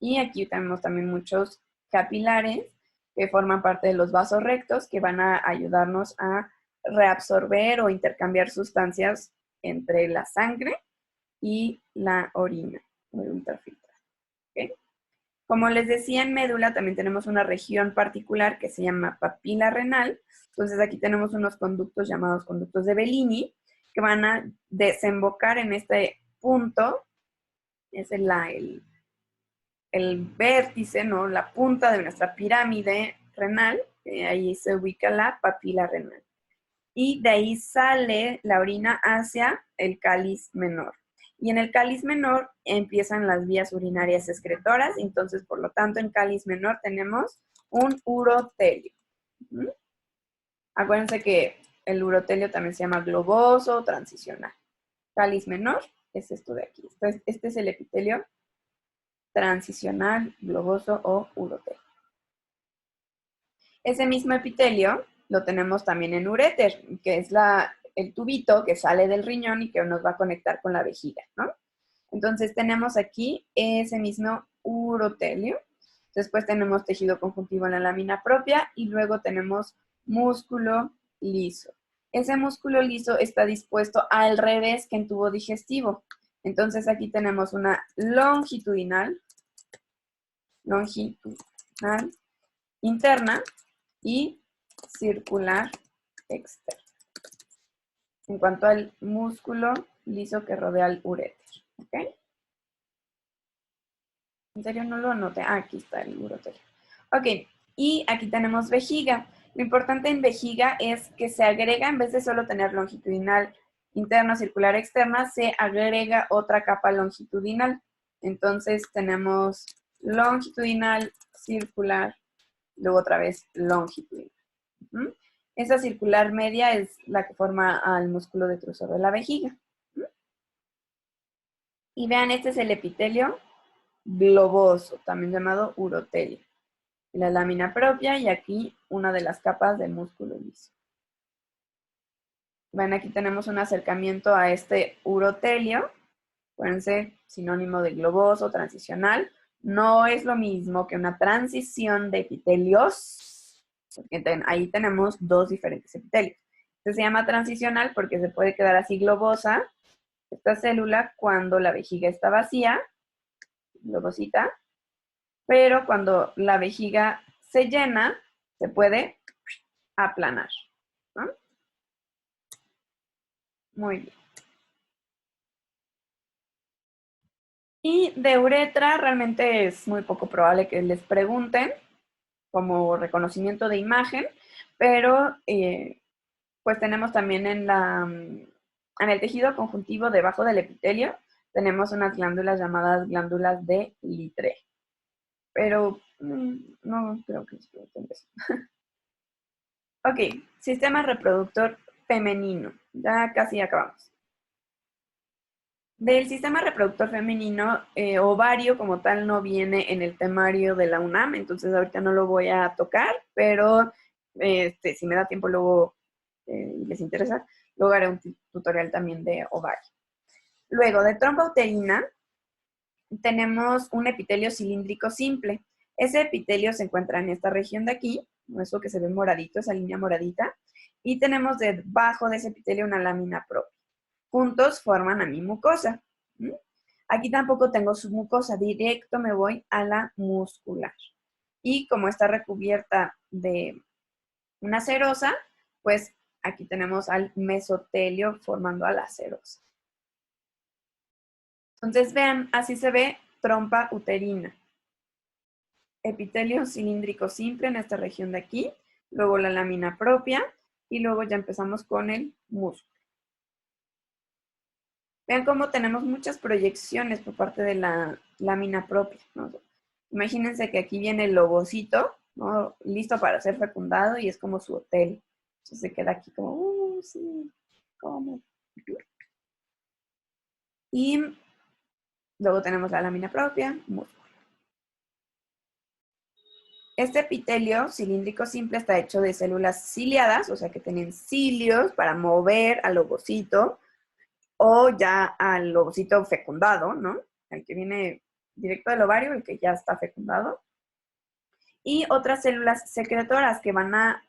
Y aquí tenemos también muchos capilares que forman parte de los vasos rectos que van a ayudarnos a reabsorber o intercambiar sustancias entre la sangre y la orina o el ultrafiltrado. ¿Okay? Como les decía, en médula también tenemos una región particular que se llama papila renal. Entonces aquí tenemos unos conductos llamados conductos de Bellini que van a desembocar en este punto. Es el vértice, ¿no? La punta de nuestra pirámide renal. Ahí se ubica la papila renal. Y de ahí sale la orina hacia el cáliz menor. Y en el cáliz menor empiezan las vías urinarias excretoras, entonces, por lo tanto, en cáliz menor tenemos un urotelio. Acuérdense que el urotelio también se llama globoso o transicional. Cáliz menor es esto de aquí. Este es el epitelio transicional, globoso o urotelio. Ese mismo epitelio lo tenemos también en uréter, que es el tubito que sale del riñón y que nos va a conectar con la vejiga, ¿no? Entonces tenemos aquí ese mismo urotelio. Después tenemos tejido conjuntivo en la lámina propia y luego tenemos músculo liso. ese músculo liso está dispuesto al revés que en tubo digestivo. Entonces aquí tenemos una longitudinal interna y circular externa. En cuanto al músculo liso que rodea al uréter. ¿Ok? ¿En serio no lo anoté? Ah, aquí está el urotelio. Ok, y aquí tenemos vejiga. Lo importante en vejiga es que se agrega, en vez de solo tener longitudinal interna, circular, externa, se agrega otra capa longitudinal. Entonces tenemos longitudinal, circular, luego otra vez longitudinal. Esa circular media es la que forma al músculo detrusor de la vejiga. Y vean, este es el epitelio globoso, también llamado urotelio. La lámina propia y aquí una de las capas de músculo liso. Ven, aquí tenemos un acercamiento a este urotelio. Acuérdense, sinónimo de globoso, transicional. No es lo mismo que una transición de epitelios, porque ahí tenemos dos diferentes epitelios. Este se llama transicional porque se puede quedar así globosa esta célula cuando la vejiga está vacía, globosita, pero cuando la vejiga se llena, se puede aplanar. ¿No? Muy bien. Y de uretra realmente es muy poco probable que les pregunten como reconocimiento de imagen, pero pues tenemos también en el tejido conjuntivo debajo del epitelio, tenemos unas glándulas llamadas glándulas de Littré. Pero no creo que les pregunten eso. Ok, sistema reproductor femenino. Ya casi acabamos. Del sistema reproductor femenino, ovario como tal no viene en el temario de la UNAM, entonces ahorita no lo voy a tocar, pero si me da tiempo luego y les interesa, luego haré un tutorial también de ovario. Luego, de trompa uterina, tenemos un epitelio cilíndrico simple. Ese epitelio se encuentra en esta región de aquí, eso que se ve moradito, esa línea moradita, y tenemos debajo de ese epitelio una lámina propia. Juntos forman a mi mucosa. Aquí tampoco tengo submucosa, directo me voy a la muscular. Y como está recubierta de una serosa, pues aquí tenemos al mesotelio formando a la serosa. Entonces vean, así se ve trompa uterina. Epitelio cilíndrico simple en esta región de aquí, luego la lámina propia y luego ya empezamos con el músculo. Vean cómo tenemos muchas proyecciones por parte de la lámina propia, ¿no? Imagínense que aquí viene el lobocito, ¿no? Listo para ser fecundado y es como su hotel. Entonces se queda aquí como, sí, ¿cómo? Y luego tenemos la lámina propia, músculo. Este epitelio cilíndrico simple está hecho de células ciliadas, o sea que tienen cilios para mover al ovocito o ya al ovocito fecundado, ¿no? El que viene directo del ovario, el que ya está fecundado. Y otras células secretoras que van a,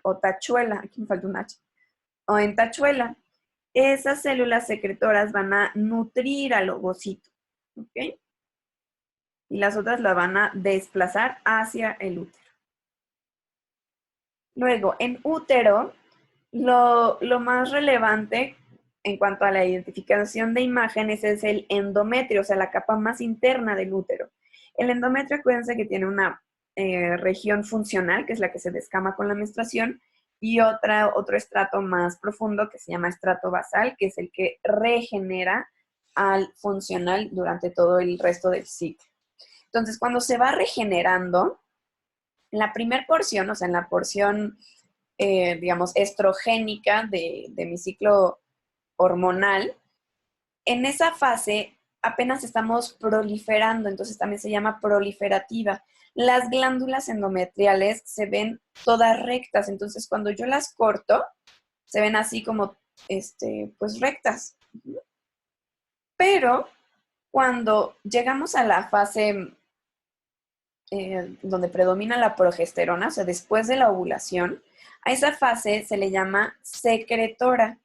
o tachuela, aquí me falta un H, o en tachuela. Esas células secretoras van a nutrir al ovocito, ¿ok? Y las otras la van a desplazar hacia el útero. Luego, en útero, lo más relevante en cuanto a la identificación de imágenes es el endometrio, o sea, la capa más interna del útero. El endometrio, acuérdense que tiene una región funcional, que es la que se descama con la menstruación, y otro estrato más profundo que se llama estrato basal, que es el que regenera al funcional durante todo el resto del ciclo. Entonces, cuando se va regenerando, en la primera porción, o sea, en la porción, digamos, estrogénica de mi ciclo hormonal, en esa fase apenas estamos proliferando, entonces también se llama proliferativa. Las glándulas endometriales se ven todas rectas, entonces cuando yo las corto, se ven así como, pues rectas. Pero cuando llegamos a la fase donde predomina la progesterona, o sea, después de la ovulación, A esa fase se le llama secretora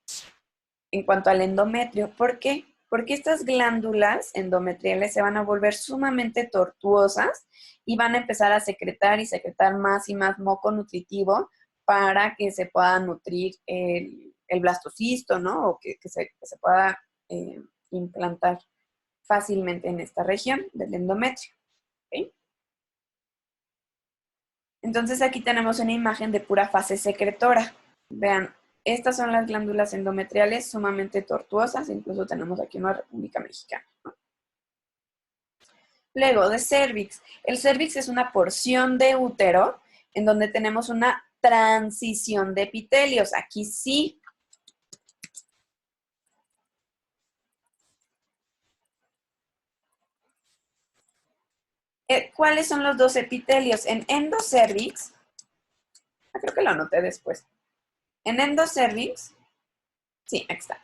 en cuanto al endometrio. ¿Por qué? Porque estas glándulas endometriales se van a volver sumamente tortuosas y van a empezar a secretar y secretar más y más moco nutritivo para que se pueda nutrir el blastocisto, ¿no? O que se pueda implantar fácilmente en esta región del endometrio. ¿Okay? Entonces aquí tenemos una imagen de pura fase secretora. Vean, estas son las glándulas endometriales sumamente tortuosas, incluso tenemos aquí una República Mexicana, ¿no? Luego, de cervix. El cervix es una porción de útero en donde tenemos una transición de epitelios. Aquí sí. ¿Cuáles son los dos epitelios? En endocervix, creo que lo anoté después. En endocervix, sí, aquí está.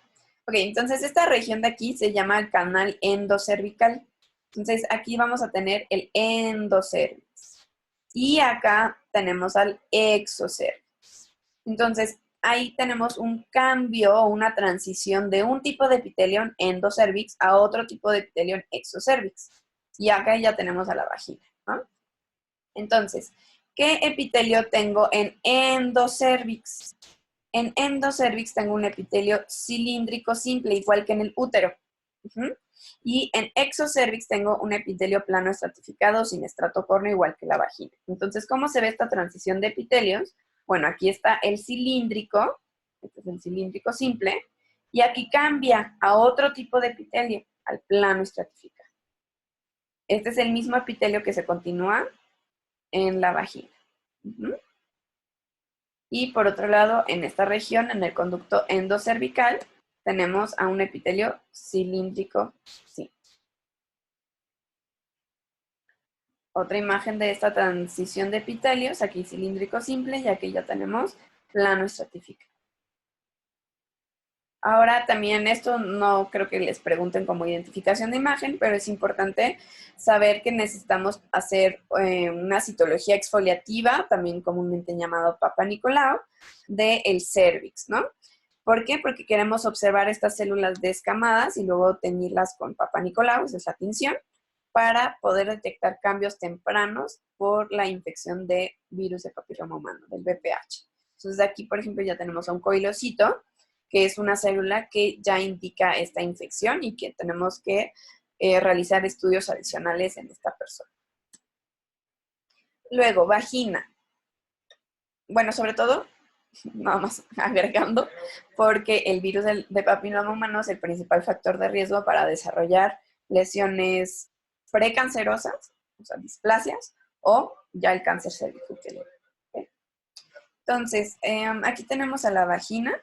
Ok, entonces esta región de aquí se llama el canal endocervical. Entonces aquí vamos a tener el endocervix. Y acá tenemos al exocervix. Entonces ahí tenemos un cambio o una transición de un tipo de epitelión endocervix a otro tipo de epitelión exocervix. Y acá ya tenemos a la vagina, ¿no? Entonces, ¿qué epitelio tengo en endocervix? En endocervix tengo un epitelio cilíndrico simple, igual que en el útero. Y en exocervix tengo un epitelio plano estratificado sin estrato córneo, igual que la vagina. Entonces, ¿cómo se ve esta transición de epitelios? Bueno, aquí está el cilíndrico, este es el cilíndrico simple, y aquí cambia a otro tipo de epitelio, al plano estratificado. Este es el mismo epitelio que se continúa en la vagina. Y por otro lado, en esta región, en el conducto endocervical, tenemos a un epitelio cilíndrico simple. Otra imagen de esta transición de epitelios, aquí cilíndrico simple y aquí ya tenemos plano estratificado. Ahora también esto no creo que les pregunten como identificación de imagen, pero es importante saber que necesitamos hacer una citología exfoliativa, también comúnmente llamado Papa Nicolau, del cervix, ¿no? ¿Por qué? Porque queremos observar estas células descamadas y luego teñirlas con Papa Nicolau, esa es la tinción, para poder detectar cambios tempranos por la infección de virus de papiloma humano, del VPH. Entonces aquí, por ejemplo, ya tenemos a un coilocito, que es una célula que ya indica esta infección y que tenemos que realizar estudios adicionales en esta persona. Luego, vagina. Bueno, sobre todo, nada más agregando, porque el virus de papiloma humano es el principal factor de riesgo para desarrollar lesiones precancerosas, o sea, displasias, o ya el cáncer cervicuterino. ¿Okay? Entonces, aquí tenemos a la vagina.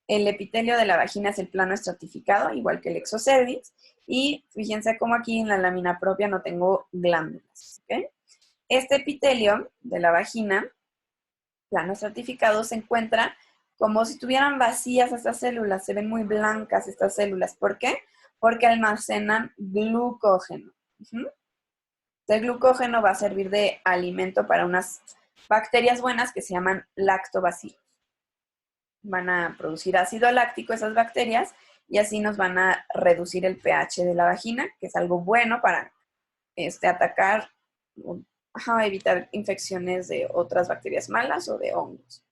El epitelio de la vagina es el plano estratificado, igual que el exocervix. Y fíjense cómo aquí en la lámina propia no tengo glándulas. ¿Okay? Este epitelio de la vagina, plano estratificado, se encuentra como si estuvieran vacías estas células. Se ven muy blancas estas células. ¿Por qué? Porque almacenan glucógeno. El glucógeno va a servir de alimento para unas bacterias buenas que se llaman lactobacilos. Van a producir ácido láctico esas bacterias y así nos van a reducir el pH de la vagina, que es algo bueno para atacar, evitar infecciones de otras bacterias malas o de hongos.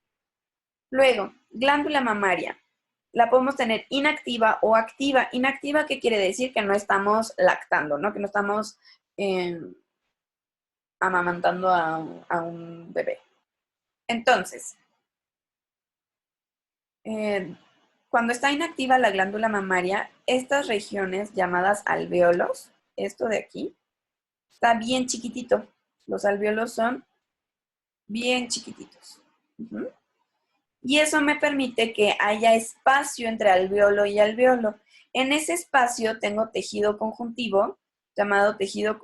Luego, glándula mamaria. La podemos tener inactiva o activa. Inactiva, ¿qué quiere decir? Que no estamos lactando, ¿no? Que no estamos amamantando a un bebé. Entonces, cuando está inactiva la glándula mamaria, estas regiones llamadas alvéolos, esto de aquí, está bien chiquitito. Los alvéolos son bien chiquititos. Y eso me permite que haya espacio entre alvéolo y alvéolo. En ese espacio tengo tejido conjuntivo llamado tejido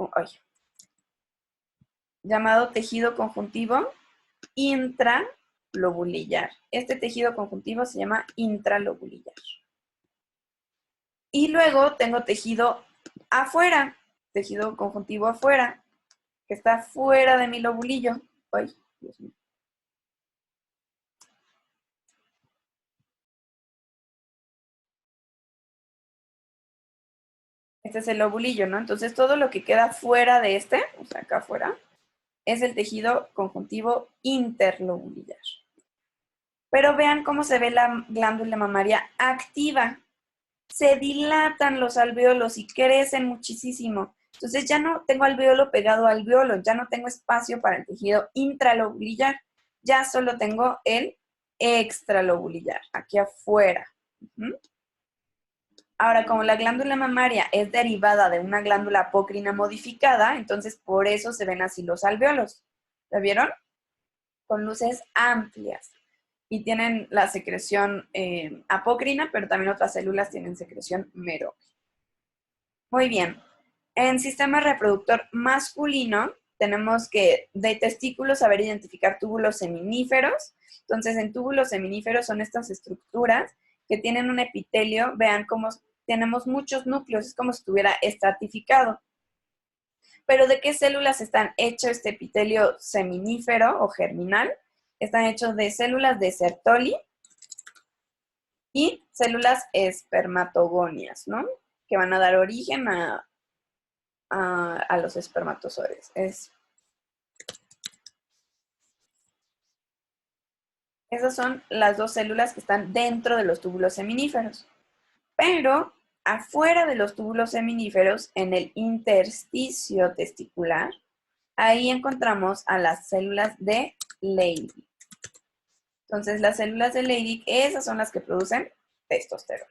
conjuntivo intralobulillar. Este tejido conjuntivo se llama intralobulillar. Y luego tengo tejido afuera, tejido conjuntivo afuera, que está fuera de mi lobulillo. Ay, Dios mío. Este es el lobulillo, ¿no? Entonces todo lo que queda fuera de este, o sea, acá afuera, es el tejido conjuntivo interlobulillar. Pero vean cómo se ve la glándula mamaria activa. Se dilatan los alvéolos y crecen muchísimo. Entonces ya no tengo alvéolo pegado al alvéolo, ya no tengo espacio para el tejido intralobulillar, ya solo tengo el extralobulillar, aquí afuera. Ahora, como la glándula mamaria es derivada de una glándula apócrina modificada, entonces por eso se ven así los alvéolos. ¿La vieron? Con luces amplias. Y tienen la secreción apócrina, pero también otras células tienen secreción merócrina. Muy bien. En sistema reproductor masculino, tenemos que de testículos saber identificar túbulos seminíferos. Entonces, en túbulos seminíferos son estas estructuras que tienen un epitelio. Vean cómo tenemos muchos núcleos, es como si estuviera estratificado. Pero ¿de qué células están hechos este epitelio seminífero o germinal? Están hechos de células de Sertoli y células espermatogonias, ¿no? Que van a dar origen a los espermatozoides. Esas son las dos células que están dentro de los túbulos seminíferos. Pero afuera de los túbulos seminíferos, en el intersticio testicular, ahí encontramos a las células de Leydig. Entonces, las células de Leydig, esas son las que producen testosterona.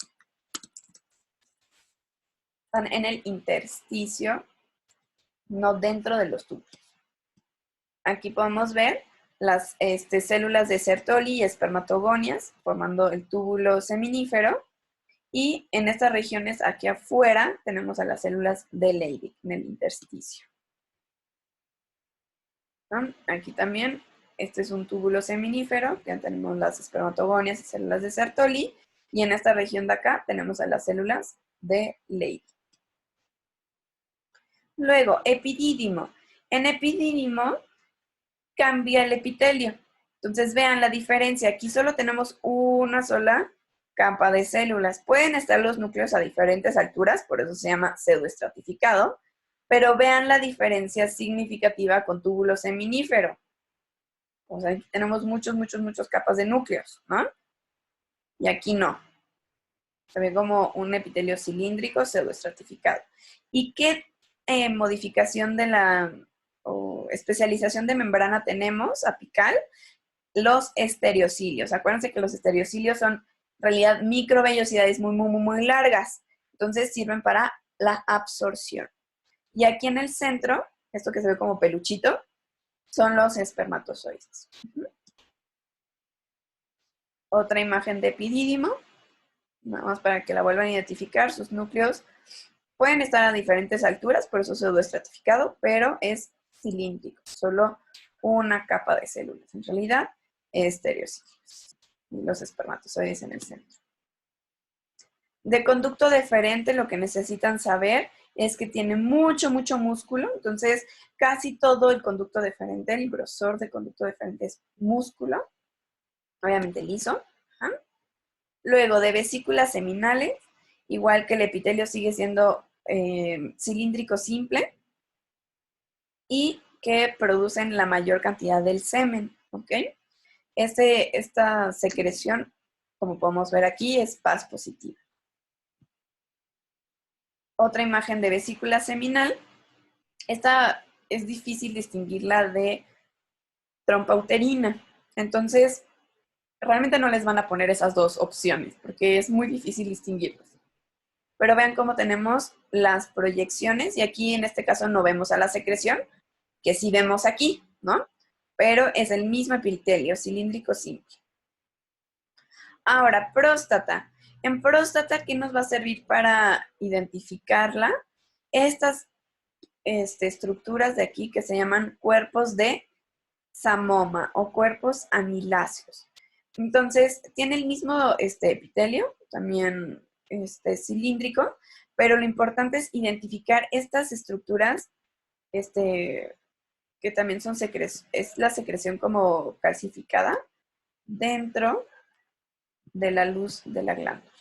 Están en el intersticio, no dentro de los túbulos. Aquí podemos ver las células de Sertoli y espermatogonias formando el túbulo seminífero. Y en estas regiones aquí afuera tenemos a las células de Leydig en el intersticio. ¿No? Aquí también, este es un túbulo seminífero, ya tenemos las espermatogonias y células de Sertoli. Y en esta región de acá tenemos a las células de Leydig. Luego, epidídimo. En epidídimo cambia el epitelio. Entonces vean la diferencia. Aquí solo tenemos una sola capa de células. Pueden estar los núcleos a diferentes alturas, por eso se llama pseudoestratificado, pero vean la diferencia significativa con túbulo seminífero. O sea, aquí tenemos muchos capas de núcleos, ¿no? Y aquí no. Se ve como un epitelio cilíndrico pseudoestratificado. ¿Y qué modificación de la o especialización de membrana tenemos apical? Los estereocilios. Acuérdense que los estereocilios son en realidad microvellosidades muy largas. Entonces sirven para la absorción. Y aquí en el centro, esto que se ve como peluchito, son los espermatozoides. Otra imagen de epidídimo, nada más para que la vuelvan a identificar. Sus núcleos pueden estar a diferentes alturas, por eso pseudoestratificado, pero es cilíndrico, solo una capa de células. En realidad, estereocilios. Y los espermatozoides en el centro. De conducto deferente, lo que necesitan saber es que tiene mucho músculo, entonces casi todo el conducto deferente, el grosor de conducto deferente es músculo, obviamente liso. Ajá. Luego de vesículas seminales, igual que el epitelio sigue siendo cilíndrico simple y que producen la mayor cantidad del semen, ¿ok? Esta secreción, como podemos ver aquí, es Paz positiva. Otra imagen de vesícula seminal. Esta es difícil distinguirla de trompa uterina. Entonces, realmente no les van a poner esas dos opciones porque es muy difícil distinguirlas. Pero vean cómo tenemos las proyecciones y aquí en este caso no vemos a la secreción, que sí vemos aquí, ¿no? Pero es el mismo epitelio cilíndrico simple. Ahora, próstata. En próstata, ¿qué nos va a servir para identificarla? Estas estructuras de aquí que se llaman cuerpos de Samoma o cuerpos amiláceos. Entonces, tiene el mismo epitelio, también cilíndrico, pero lo importante es identificar estas estructuras que también son es la secreción como calcificada dentro de la luz de la glándula.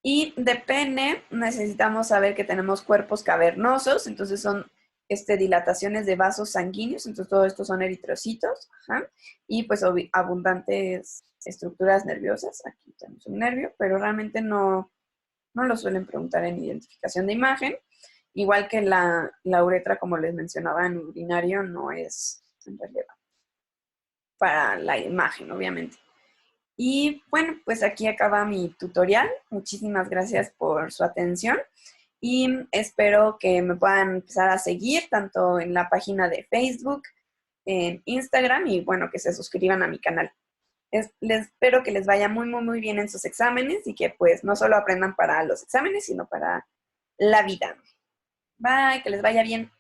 Y de pene necesitamos saber que tenemos cuerpos cavernosos, entonces son dilataciones de vasos sanguíneos, entonces todo esto son eritrocitos, ajá, y pues abundantes estructuras nerviosas. Aquí tenemos un nervio, pero realmente no lo suelen preguntar en identificación de imagen. Igual que la uretra, como les mencionaba, en urinario no es relevante para la imagen, obviamente. Y bueno, pues aquí acaba mi tutorial. Muchísimas gracias por su atención y espero que me puedan empezar a seguir tanto en la página de Facebook, en Instagram y bueno, que se suscriban a mi canal. Les espero que les vaya muy, muy, muy bien en sus exámenes y que pues no solo aprendan para los exámenes, sino para la vida. Bye, que les vaya bien.